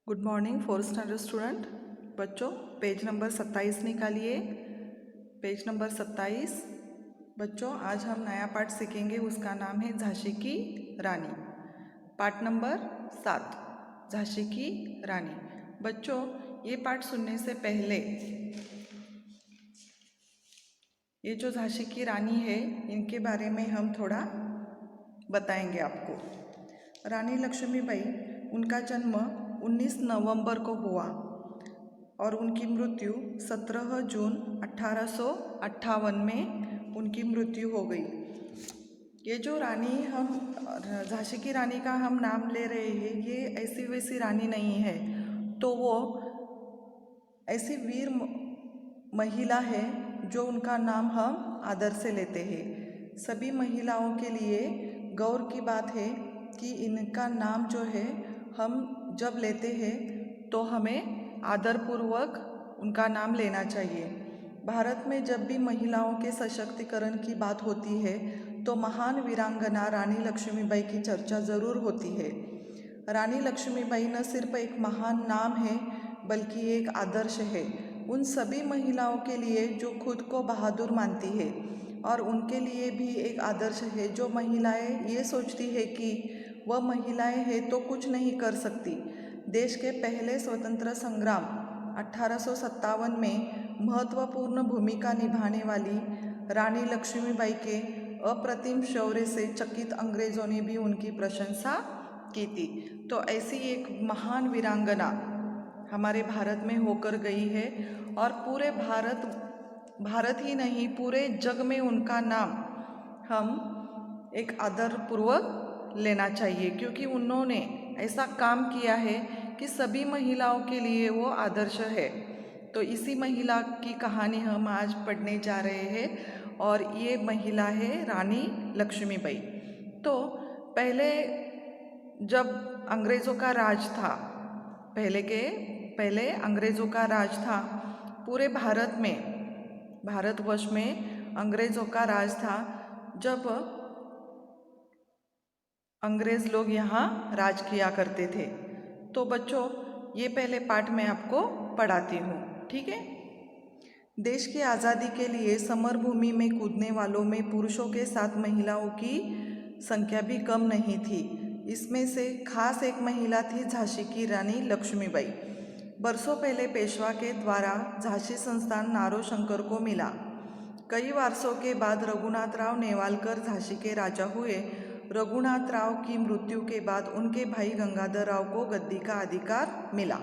Good morning fourth standard student. बच्चों page number 27 निकालिए। Page number 27। बच्चों आज हम नया पाठ सीखेंगे, उसका नाम है झांसी की रानी। पाठ नंबर 7 झांसी की रानी। बच्चों ये पाठ सुनने से पहले ये जो झांसी की रानी है इनके बारे में हम थोड़ा बताएंगे आपको। रानी लक्ष्मीबाई, उनका जन्म 19 नवंबर को हुआ और उनकी मृत्यु 17 जून 1858 में उनकी मृत्यु हो गई। ये जो रानी हम झांसी की रानी का हम नाम ले रहे हैं, ये ऐसी वैसी रानी नहीं है, तो वो ऐसी वीर महिला है जो उनका नाम हम आदर से लेते हैं। सभी महिलाओं के लिए गौर की बात है कि इनका नाम जो है हम जब लेते हैं तो हमें आदरपूर्वक उनका नाम लेना चाहिए। भारत में जब भी महिलाओं के सशक्तिकरण की बात होती है तो महान वीरांगना रानी लक्ष्मीबाई की चर्चा ज़रूर होती है। रानी लक्ष्मीबाई न सिर्फ एक महान नाम है बल्कि एक आदर्श है उन सभी महिलाओं के लिए जो खुद को बहादुर मानती है, और उनके लिए भी एक आदर्श है जो महिलाएं ये सोचती है कि वह महिलाएं हैं तो कुछ नहीं कर सकती। देश के पहले स्वतंत्र संग्राम 1857 में महत्वपूर्ण भूमिका निभाने वाली रानी लक्ष्मीबाई के अप्रतिम शौर्य से चकित अंग्रेजों ने भी उनकी प्रशंसा की थी। तो ऐसी एक महान वीरांगना हमारे भारत में होकर गई है और पूरे भारत ही नहीं पूरे जग में उनका नाम हम एक आदरपूर्वक लेना चाहिए, क्योंकि उन्होंने ऐसा काम किया है कि सभी महिलाओं के लिए वो आदर्श है। तो इसी महिला की कहानी हम आज पढ़ने जा रहे हैं और ये महिला है रानी लक्ष्मीबाई। तो पहले जब अंग्रेज़ों का राज था, पहले अंग्रेज़ों का राज था पूरे भारतवर्ष में अंग्रेज़ों का राज था। जब अंग्रेज़ लोग यहाँ राज किया करते थे। तो बच्चों ये पहले पाठ मैं आपको पढ़ाती हूँ, ठीक है। देश की आज़ादी के लिए समर भूमि में कूदने वालों में पुरुषों के साथ महिलाओं की संख्या भी कम नहीं थी। इसमें से खास एक महिला थी झांसी की रानी लक्ष्मीबाई। बरसों पहले पेशवा के द्वारा झांसी संस्थान नारो शंकर को मिला। कई वर्षों के बाद रघुनाथ राव नेवालकर झांसी के राजा हुए। रघुनाथ राव की मृत्यु के बाद उनके भाई गंगाधर राव को गद्दी का अधिकार मिला।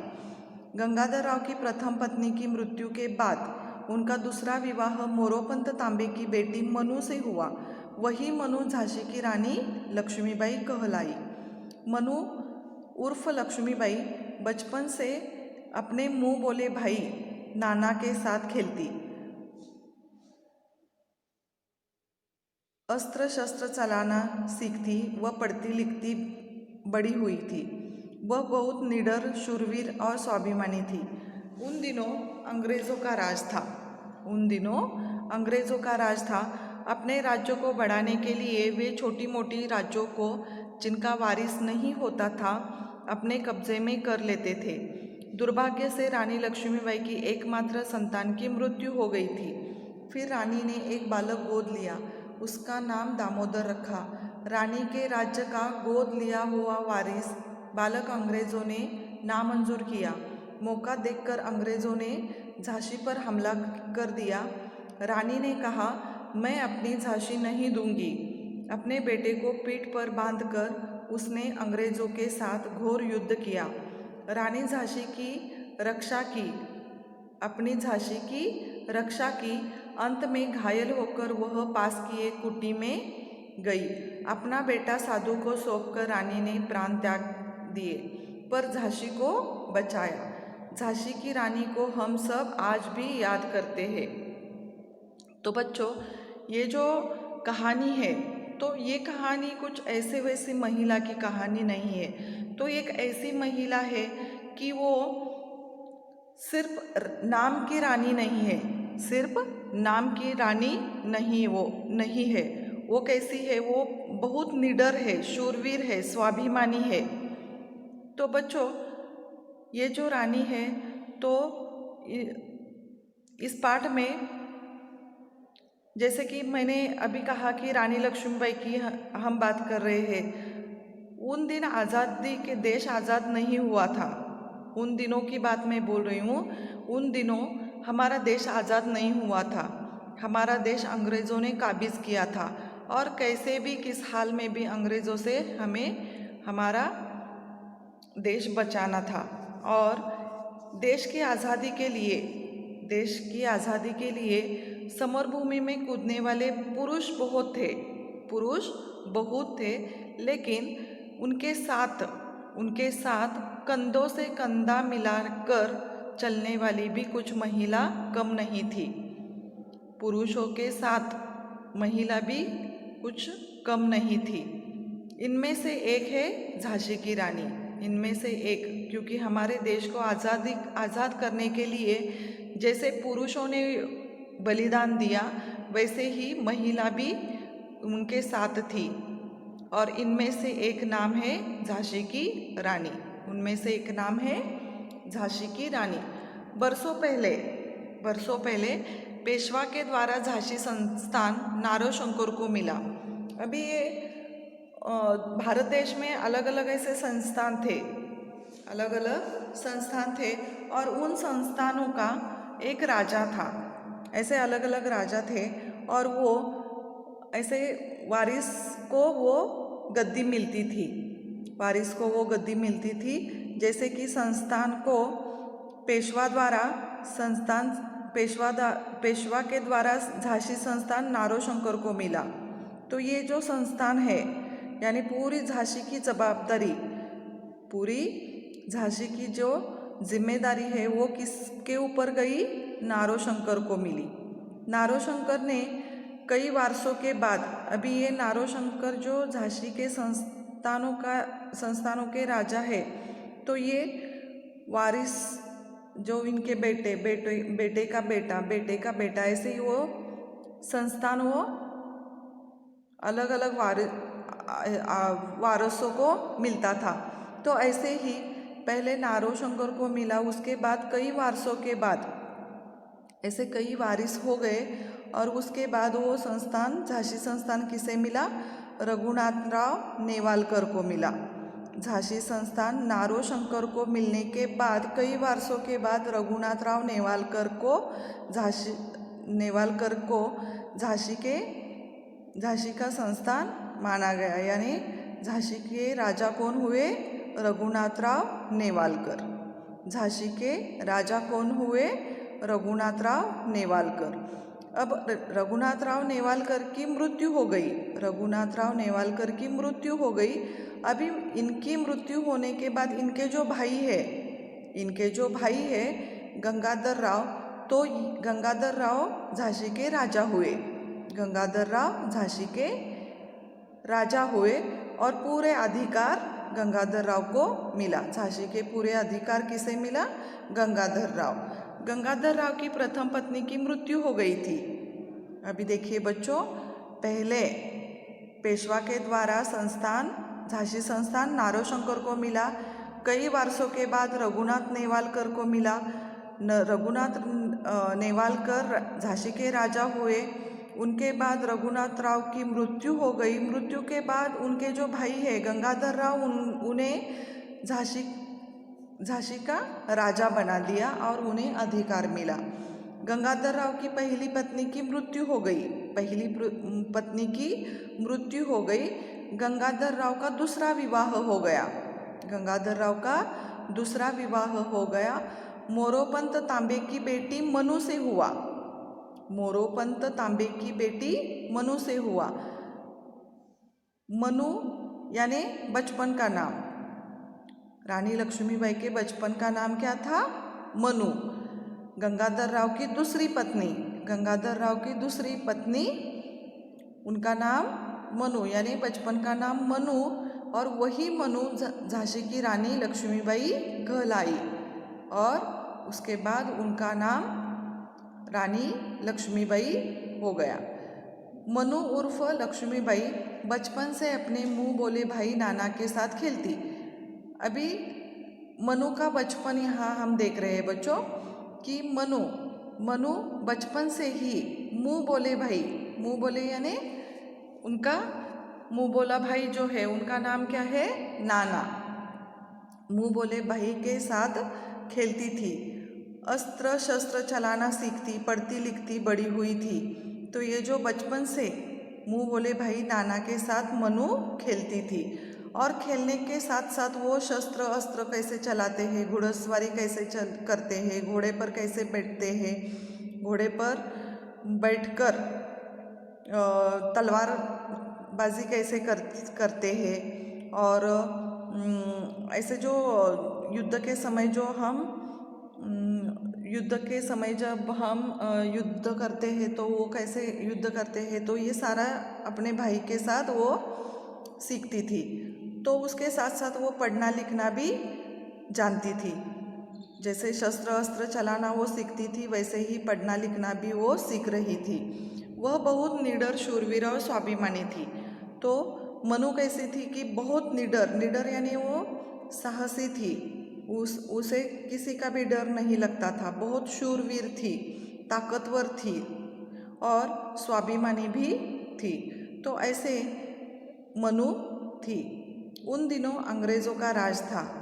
गंगाधर राव की प्रथम पत्नी की मृत्यु के बाद उनका दूसरा विवाह मोरोपंत तांबे की बेटी मनु से हुआ। वही मनु झांसी की रानी लक्ष्मीबाई कहलाई। मनु उर्फ लक्ष्मीबाई बचपन से अपने मुंह बोले भाई नाना के साथ खेलती, अस्त्र शस्त्र चलाना सीखती व पढ़ती लिखती बड़ी हुई थी। वह बहुत निडर, शूरवीर और स्वाभिमानी थी। उन दिनों अंग्रेज़ों का राज था। अपने राज्यों को बढ़ाने के लिए वे छोटी मोटी राज्यों को जिनका वारिस नहीं होता था अपने कब्जे में कर लेते थे। दुर्भाग्य से रानी लक्ष्मीबाई की एकमात्र संतान की मृत्यु हो गई थी। फिर रानी ने एक बालक गोद लिया, उसका नाम दामोदर रखा। रानी के राज्य का गोद लिया हुआ वारिस बालक अंग्रेज़ों ने नामंजूर किया। मौका देखकर अंग्रेज़ों ने झांसी पर हमला कर दिया। रानी ने कहा, मैं अपनी झांसी नहीं दूंगी। अपने बेटे को पीठ पर बांधकर उसने अंग्रेज़ों के साथ घोर युद्ध किया। रानी झांसी की रक्षा की, अपनी झांसी की रक्षा की। अंत में घायल होकर वह पास की एक कुटी में गई। अपना बेटा साधु को सौंपकर रानी ने प्राण त्याग दिए, पर झांसी को बचाया। झांसी की रानी को हम सब आज भी याद करते हैं। तो बच्चों ये जो कहानी है, तो ये कहानी कुछ ऐसे वैसी महिला की कहानी नहीं है। तो एक ऐसी महिला है कि वो सिर्फ नाम की रानी नहीं है, सिर्फ नाम की रानी नहीं है। वो कैसी है? वो बहुत निडर है, शूरवीर है, स्वाभिमानी है। तो बच्चों ये जो रानी है तो इस पाठ में जैसे कि मैंने अभी कहा कि रानी लक्ष्मीबाई की हम बात कर रहे हैं। उन दिन आज़ादी के देश आज़ाद नहीं हुआ था, उन दिनों की बात मैं बोल रही हूँ। उन दिनों हमारा देश आज़ाद नहीं हुआ था, हमारा देश अंग्रेज़ों ने काबिज़ किया था और कैसे भी किस हाल में भी अंग्रेज़ों से हमें हमारा देश बचाना था। और देश की आज़ादी के लिए समर भूमि में कूदने वाले पुरुष बहुत थे, लेकिन उनके साथ कंधों से कंधा मिलाकर चलने वाली भी कुछ महिला कम नहीं थी। पुरुषों के साथ महिला भी कुछ कम नहीं थी। इनमें से एक है झांसी की रानी, इनमें से एक, क्योंकि हमारे देश को आज़ाद करने के लिए जैसे पुरुषों ने बलिदान दिया वैसे ही महिला भी उनके साथ थी। और इनमें से एक नाम है झांसी की रानी, उनमें से एक नाम है झांसी की रानी। बरसों पहले पेशवा के द्वारा झांसी संस्थान नारोशंकर को मिला। अभी ये भारत देश में अलग अलग ऐसे संस्थान थे और उन संस्थानों का एक राजा था। ऐसे अलग अलग राजा थे और वो ऐसे वारिस को वो गद्दी मिलती थी। जैसे कि संस्थान को पेशवा के द्वारा झांसी संस्थान नारोशंकर को मिला। तो ये जो संस्थान है यानी पूरी झांसी की जवाबदारी, पूरी झांसी की जो जिम्मेदारी है वो किसके ऊपर गई? नारोशंकर को मिली। नारोशंकर ने कई वारसों के बाद, अभी ये नारोशंकर जो झांसी के संस्थानों के राजा है, तो ये वारिस जो इनके बेटे का बेटा ऐसे ही वो संस्थान वो अलग अलग वारसों को मिलता था। तो ऐसे ही पहले नारोशंकर को मिला, उसके बाद कई वारसों के बाद ऐसे कई वारिस हो गए और उसके बाद वो संस्थान झांसी संस्थान किसे मिला? रघुनाथराव नेवालकर को मिला। झांसी संस्थान नारोशंकर को मिलने के बाद कई वर्षों के बाद रघुनाथराव नेवालकर को झांसी का संस्थान माना गया। यानी झांसी के राजा कौन हुए? रघुनाथराव नेवालकर। झांसी के राजा कौन हुए? रघुनाथराव नेवालकर। अब रघुनाथराव नेवालकर की मृत्यु हो गई। अभी इनकी मृत्यु होने के बाद इनके जो भाई है गंगाधर राव, तो गंगाधर राव झांसी के राजा हुए और पूरे अधिकार गंगाधर राव को मिला। झांसी के पूरे अधिकार किसे मिला? गंगाधर राव की प्रथम पत्नी की मृत्यु हो गई थी। अभी देखिए बच्चों, पहले पेशवा के द्वारा झांसी संस्थान नारोशंकर को मिला, कई वर्षों के बाद रघुनाथ नेवालकर को मिला। रघुनाथ नेवालकर झांसी के राजा हुए, उनके बाद रघुनाथ राव की मृत्यु हो गई। मृत्यु के बाद उनके जो भाई है गंगाधर राव, उन्हें झांसी का राजा बना दिया और उन्हें अधिकार मिला। गंगाधर राव की पहली पत्नी की मृत्यु हो गई। गंगाधर राव का दूसरा विवाह हो गया। मोरोपंत तांबे की बेटी मनु से हुआ। मनु यानी बचपन का नाम, रानी लक्ष्मीबाई के बचपन का नाम क्या था? मनु। गंगाधर राव की दूसरी पत्नी उनका नाम मनु, यानी बचपन का नाम मनु, और वही मनु झांसी की रानी लक्ष्मीबाई कहलाई और उसके बाद उनका नाम रानी लक्ष्मीबाई हो गया। मनु उर्फ लक्ष्मीबाई बचपन से अपने मुंह बोले भाई नाना के साथ खेलती। अभी मनु का बचपन यहाँ हम देख रहे हैं बच्चों कि मनु मनु बचपन से ही मुँह बोले भाई, मुँह बोले यानी उनका मुँह बोला भाई जो है उनका नाम क्या है, नाना। मुँह बोले भाई के साथ खेलती थी, अस्त्र शस्त्र चलाना सीखती, पढ़ती लिखती बड़ी हुई थी। तो ये जो बचपन से मुँह बोले भाई नाना के साथ मनु खेलती थी और खेलने के साथ साथ वो शस्त्र अस्त्र कैसे चलाते हैं, घुड़सवारी कैसे करते हैं, घोड़े पर कैसे बैठते हैं, घोड़े पर बैठकर तलवार बाजी कैसे करते हैं। और ऐसे जो युद्ध के समय जब हम युद्ध करते हैं तो वो कैसे युद्ध करते हैं, तो ये सारा अपने भाई के साथ वो सीखती थी। तो उसके साथ साथ वो पढ़ना लिखना भी जानती थी। जैसे शस्त्र अस्त्र चलाना वो सीखती थी, वैसे ही पढ़ना लिखना भी वो सीख रही थी। वह बहुत निडर, शूरवीर और स्वाभिमानी थी। तो मनु कैसी थी कि बहुत निडर यानी वो साहसी थी, उसे किसी का भी डर नहीं लगता था। बहुत शूरवीर थी, ताकतवर थी और स्वाभिमानी भी थी। तो ऐसे मनु थी। उन दिनों अंग्रेज़ों का राज था।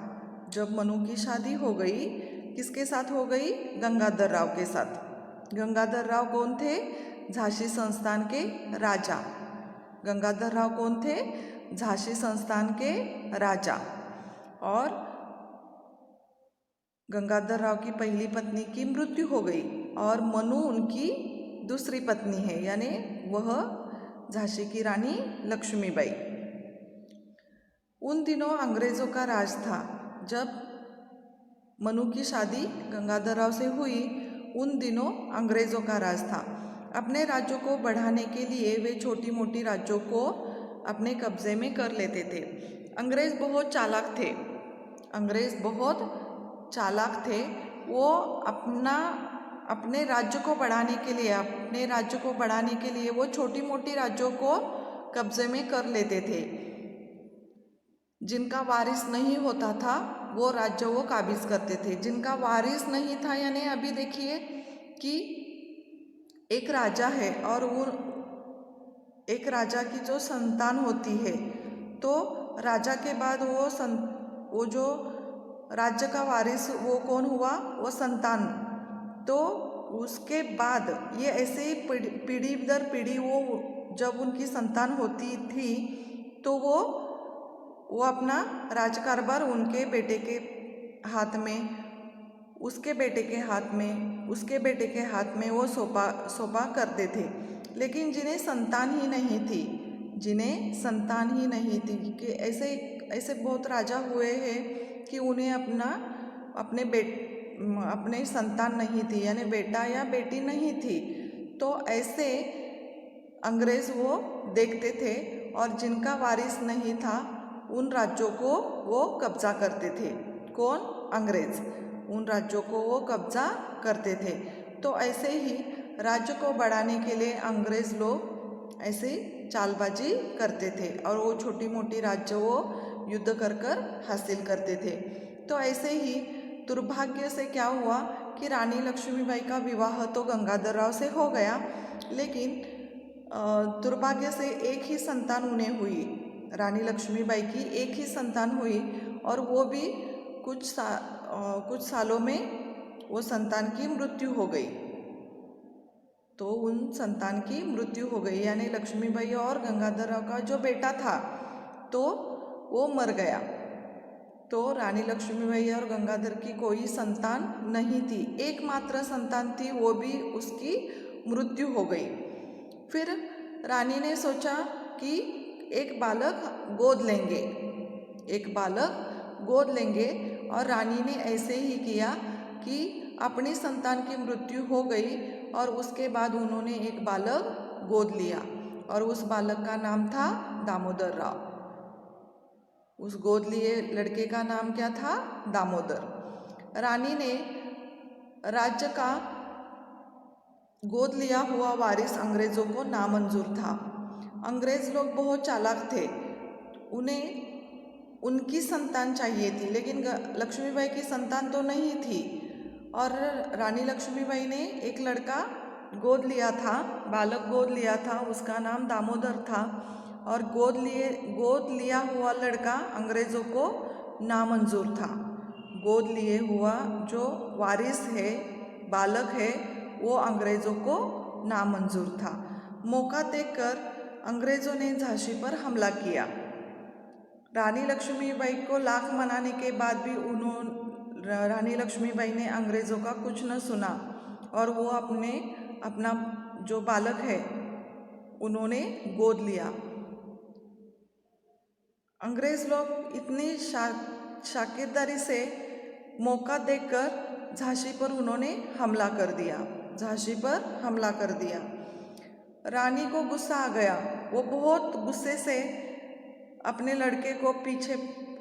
जब मनु की शादी हो गई, किसके साथ हो गई, गंगाधर राव के साथ। गंगाधर राव कौन थे, झांसी संस्थान के राजा। गंगाधर राव कौन थे, झांसी संस्थान के राजा। और गंगाधर राव की पहली पत्नी की मृत्यु हो गई और मनु उनकी दूसरी पत्नी है, यानी वह झांसी की रानी लक्ष्मीबाई। उन दिनों अंग्रेज़ों का राज था। जब मनु की शादी गंगाधर राव से हुई, उन दिनों अंग्रेज़ों का राज था। अपने राज्यों को बढ़ाने के लिए वे छोटी मोटी राज्यों को अपने कब्जे में कर लेते थे। अंग्रेज़ बहुत चालाक थे। वो अपने राज्य को बढ़ाने के लिए वो छोटी मोटी राज्यों को कब्जे में कर लेते थे। जिनका वारिस नहीं होता था वो राज्य वो काबिज करते थे। जिनका वारिस नहीं था यानी अभी देखिए कि एक राजा है और वो एक राजा की जो संतान होती है, तो राजा के बाद वो जो राज्य का वारिस वो कौन हुआ, वो संतान। तो उसके बाद ये ऐसे ही पीढ़ी दर पीढ़ी वो जब उनकी संतान होती थी तो वो अपना राजकारभार उनके बेटे के हाथ में, उसके बेटे के हाथ में वो सौंपा करते थे। लेकिन जिन्हें संतान ही नहीं थी कि ऐसे बहुत राजा हुए हैं कि उन्हें अपने संतान नहीं थी, यानी बेटा या बेटी नहीं थी। तो ऐसे अंग्रेज़ वो देखते थे और जिनका वारिस नहीं था उन राज्यों को वो कब्जा करते थे। कौन, अंग्रेज़ उन राज्यों को वो कब्जा करते थे। तो ऐसे ही राज्य को बढ़ाने के लिए अंग्रेज़ लोग ऐसे चालबाजी करते थे और वो छोटी मोटी राज्य वो युद्ध कर हासिल करते थे। तो ऐसे ही दुर्भाग्य से क्या हुआ कि रानी लक्ष्मीबाई का विवाह तो गंगाधर राव से हो गया, लेकिन दुर्भाग्य से एक ही संतान उन्हें हुई। रानी लक्ष्मीबाई की एक ही संतान हुई और वो भी कुछ सालों में वो संतान की मृत्यु हो गई। तो उन संतान की मृत्यु हो गई यानी लक्ष्मीबाई और गंगाधर राव का जो बेटा था तो वो मर गया। तो रानी लक्ष्मीबाई और गंगाधर की कोई संतान नहीं थी, एकमात्र संतान थी, वो भी उसकी मृत्यु हो गई। फिर रानी ने सोचा कि एक बालक गोद लेंगे और रानी ने ऐसे ही किया कि अपनी संतान की मृत्यु हो गई और उसके बाद उन्होंने एक बालक गोद लिया और उस बालक का नाम था दामोदर राव। उस गोद लिए लड़के का नाम क्या था, दामोदर। रानी ने राज्य का गोद लिया हुआ वारिस अंग्रेज़ों को नामंजूर था। अंग्रेज़ लोग बहुत चालाक थे, उन्हें उनकी संतान चाहिए थी, लेकिन लक्ष्मीबाई की संतान तो नहीं थी। और रानी लक्ष्मीबाई ने एक लड़का गोद लिया था, बालक गोद लिया था, उसका नाम दामोदर था। और गोद लिया हुआ लड़का अंग्रेज़ों को नामंजूर था। गोद लिए हुआ जो वारिस है, बालक है, वो अंग्रेज़ों को नामंजूर था। मौका देखकर अंग्रेज़ों ने झांसी पर हमला किया। रानी लक्ष्मीबाई को लाख मनाने के बाद भी रानी लक्ष्मीबाई ने अंग्रेज़ों का कुछ न सुना और वो अपना जो बालक है उन्होंने गोद लिया। अंग्रेज़ लोग इतनी शाकिरदारी से मौका देखकर झांसी पर उन्होंने हमला कर दिया। झांसी पर हमला कर दिया। रानी को गुस्सा आ गया। वो बहुत गुस्से से अपने लड़के को पीछे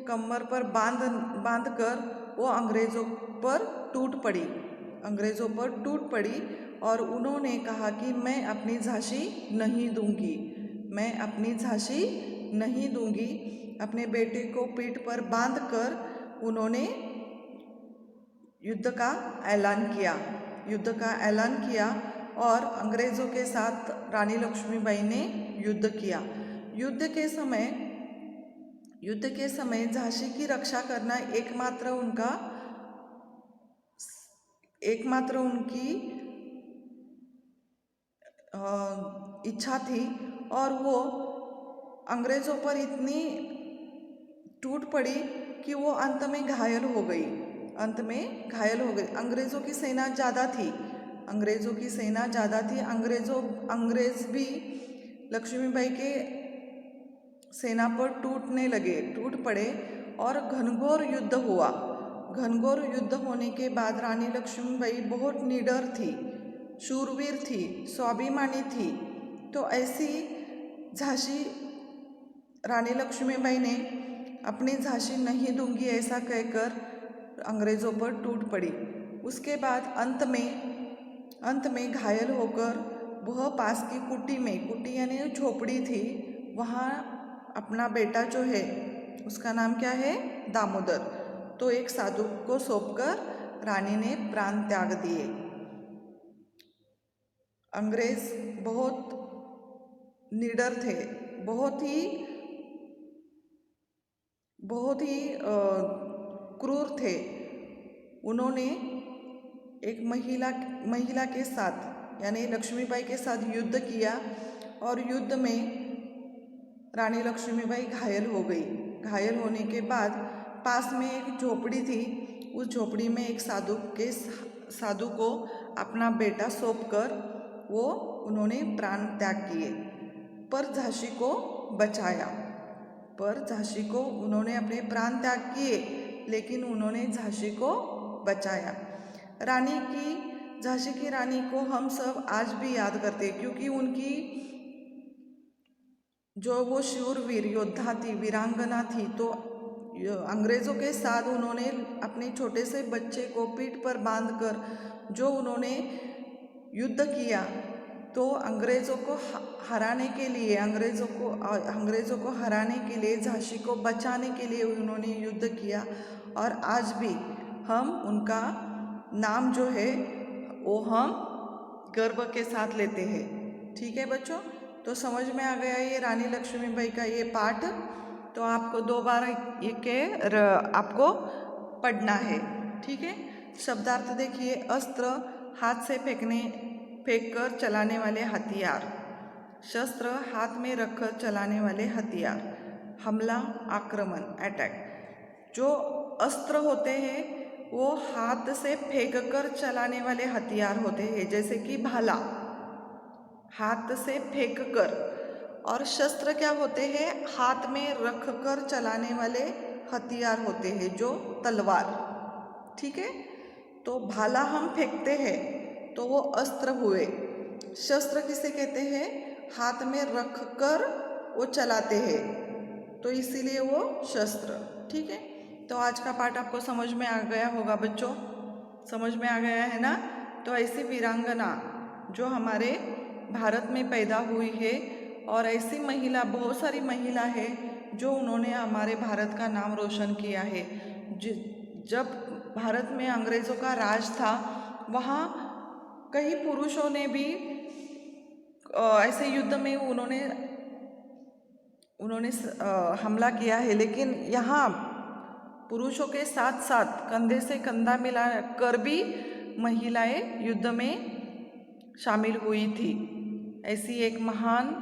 कमर पर बांध कर वो अंग्रेज़ों पर टूट पड़ी और उन्होंने कहा कि मैं अपनी झांसी नहीं दूंगी, मैं अपनी झांसी नहीं दूंगी। अपने बेटे को पीठ पर बांध कर उन्होंने युद्ध का ऐलान किया और अंग्रेज़ों के साथ रानी लक्ष्मीबाई ने युद्ध किया। युद्ध के समय झांसी की रक्षा करना एकमात्र उनकी इच्छा थी। और वो अंग्रेज़ों पर इतनी टूट पड़ी कि वो अंत में घायल हो गई। अंग्रेज़ों की सेना ज़्यादा थी। अंग्रेज़ भी लक्ष्मीबाई के सेना पर टूट पड़े और घनघोर युद्ध होने के बाद रानी लक्ष्मीबाई बहुत निडर थी, शूरवीर थी, स्वाभिमानी थी। तो ऐसी झांसी रानी लक्ष्मीबाई ने अपनी झांसी नहीं दूंगी ऐसा कहकर अंग्रेज़ों पर टूट पड़ी। उसके बाद अंत में घायल होकर वह पास की कुटी यानी झोपड़ी थी, वहाँ अपना बेटा जो है उसका नाम क्या है, दामोदर, तो एक साधु को सौंपकर रानी ने प्राण त्याग दिए। अंग्रेज़ बहुत निडर थे, बहुत ही क्रूर थे। उन्होंने एक महिला के साथ यानी लक्ष्मीबाई के साथ युद्ध किया और युद्ध में रानी लक्ष्मीबाई घायल हो गई। घायल होने के बाद पास में एक झोपड़ी थी, उस झोपड़ी में एक साधु को अपना बेटा सौंपकर उन्होंने प्राण त्याग किए। पर झांसी को उन्होंने अपने प्राण त्याग किए, लेकिन उन्होंने झांसी को बचाया। झांसी की रानी को हम सब आज भी याद करते हैं, क्योंकि उनकी जो वो शूरवीर योद्धा थी, वीरांगना थी। तो अंग्रेज़ों के साथ उन्होंने अपने छोटे से बच्चे को पीठ पर बांधकर जो उन्होंने युद्ध किया, तो अंग्रेज़ों को हराने के लिए झांसी को बचाने के लिए उन्होंने युद्ध किया। और आज भी हम उनका नाम जो है वो हम गर्व के साथ लेते हैं। ठीक है बच्चों, तो समझ में आ गया ये रानी लक्ष्मीबाई का ये पाठ। तो आपको 2 बार आपको पढ़ना है। ठीक है, शब्दार्थ देखिए। अस्त्र, हाथ से फेंक कर चलाने वाले हथियार। शस्त्र, हाथ में रखकर चलाने वाले हथियार। हमला, आक्रमण, अटैक। जो अस्त्र होते हैं वो हाथ से फेंक कर चलाने वाले हथियार होते हैं, जैसे कि भाला, हाथ से फेंक कर। और शस्त्र क्या होते हैं, हाथ में रख कर चलाने वाले हथियार होते हैं, जो तलवार। ठीक है, तो भाला हम फेंकते हैं तो वो अस्त्र हुए। शस्त्र किसे कहते हैं, हाथ में रख कर वो चलाते हैं, तो इसीलिए वो शस्त्र। ठीक है, तो आज का पाठ आपको समझ में आ गया होगा बच्चों, समझ में आ गया है ना। तो ऐसी वीरांगना जो हमारे भारत में पैदा हुई है, और ऐसी महिला, बहुत सारी महिला है जो उन्होंने हमारे भारत का नाम रोशन किया है। जब भारत में अंग्रेज़ों का राज था, वहाँ कई पुरुषों ने भी ऐसे युद्ध में उन्होंने हमला किया है, लेकिन यहाँ पुरुषों के साथ साथ कंधे से कंधा मिला कर भी महिलाएं युद्ध में शामिल हुई थी। ऐसी एक महान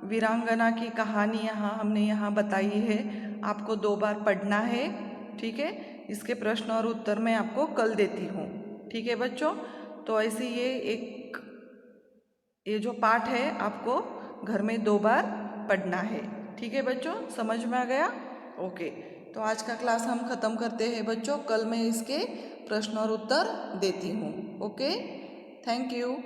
वीरांगना की कहानी हमने यहाँ बताई है। आपको 2 बार पढ़ना है, ठीक है। इसके प्रश्न और उत्तर मैं आपको कल देती हूँ, ठीक है बच्चों। तो ऐसे ये जो पाठ है आपको घर में 2 बार पढ़ना है, ठीक है बच्चों। समझ में आ गया? ओके, तो आज का क्लास हम ख़त्म करते हैं बच्चों। कल मैं इसके प्रश्न और उत्तर देती हूँ। Okay, thank you.